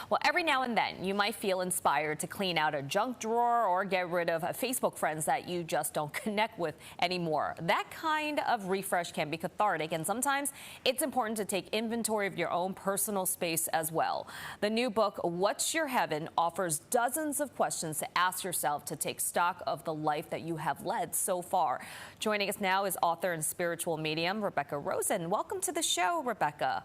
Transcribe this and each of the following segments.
Well, every now and then you might feel inspired to clean out a junk drawer or get rid of Facebook friends that you just don't connect with anymore. That kind of refresh can be cathartic, and sometimes it's important to take inventory of your own personal space as well. The new book, What's Your Heaven, offers dozens of questions to ask yourself to take stock of the life that you have led so far. Joining us now is author and spiritual medium Rebecca Rosen. Welcome to the show, Rebecca.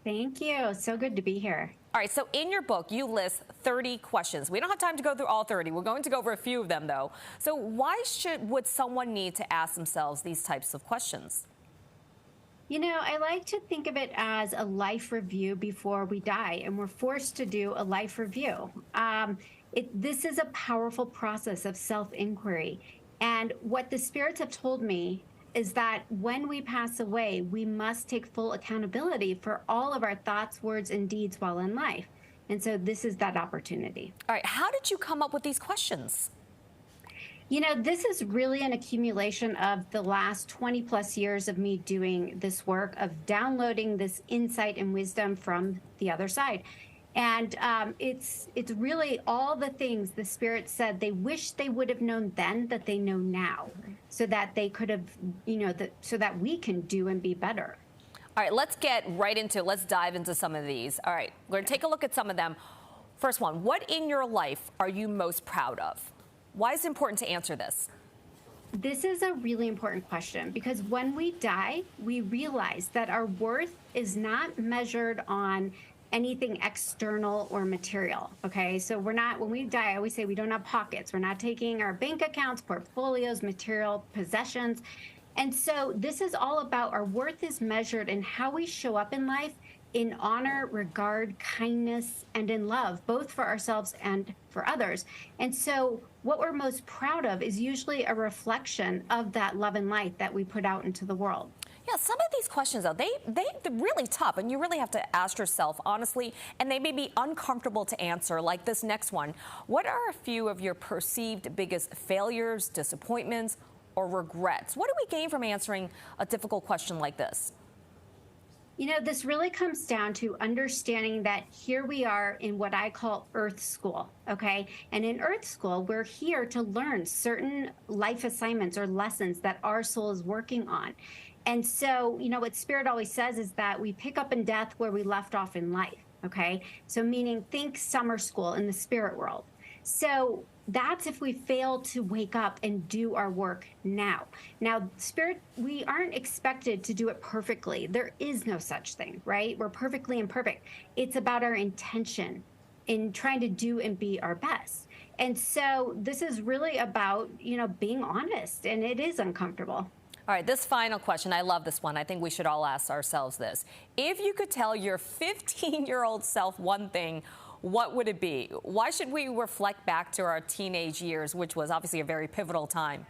Thank you. So good to be here. All right, so in your book, you list 30 questions. We don't have time to go through all 30. We're going to go over a few of them, though. So why would someone need to ask themselves these types of questions? You know, I like to think of it as a life review before we die, and we're forced to do a life review. This is a powerful process of self-inquiry. And what the spirits have told me is that when we pass away, we must take full accountability for all of our thoughts, words, and deeds while in life. And so this is that opportunity. All right, how did you come up with these questions? You know, this is really an accumulation of the last 20 plus years of me doing this work, of downloading this insight and wisdom from the other side. And it's really all the things the Spirit said they wish they would have known then that they know now, so that they could have, so that we can do and be better. All right, let's get right into it. Let's dive into some of these. All right, we're going to take a look at some of them. First one, what in your life are you most proud of? Why is it important to answer this? This is a really important question, because when we die, we realize that our worth is not measured on anything external or material. Okay, so when we die, I always say we don't have pockets. We're not taking our bank accounts, portfolios, material possessions. And so this is all about our worth is measured in how we show up in life, in honor, regard, kindness, and in love, both for ourselves and for others. And so what we're most proud of is usually a reflection of that love and light that we put out into the world. Yeah, some of these questions, though, they're really tough, and you really have to ask yourself honestly, and they may be uncomfortable to answer, like this next one. What are a few of your perceived biggest failures, disappointments, or regrets? What do we gain from answering a difficult question like this? You know, this really comes down to understanding that here we are in what I call Earth School, okay? And in Earth School, we're here to learn certain life assignments or lessons that our soul is working on. And so, you know, what Spirit always says is that we pick up in death where we left off in life, okay? So meaning think summer school in the spirit world. So that's if we fail to wake up and do our work now. Now, Spirit, we aren't expected to do it perfectly. There is no such thing, right? We're perfectly imperfect. It's about our intention in trying to do and be our best. And so this is really about, being honest, and it is uncomfortable. All right, this final question, I love this one. I think we should all ask ourselves this. If you could tell your 15-year-old self one thing, what would it be? Why should we reflect back to our teenage years, which was obviously a very pivotal time?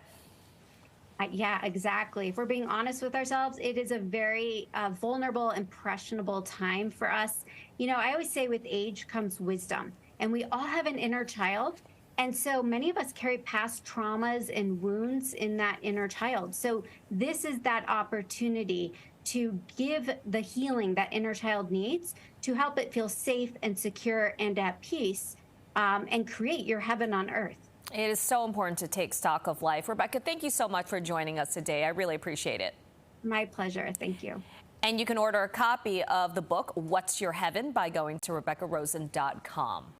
Yeah, exactly. If we're being honest with ourselves, it is a very vulnerable, impressionable time for us. You know, I always say with age comes wisdom, and we all have an inner child. And so many of us carry past traumas and wounds in that inner child. So this is that opportunity to give the healing that inner child needs to help it feel safe and secure and at peace, and create your heaven on earth. It is so important to take stock of life. Rebecca, thank you so much for joining us today. I really appreciate it. My pleasure. Thank you. And you can order a copy of the book, What's Your Heaven, by going to RebeccaRosen.com.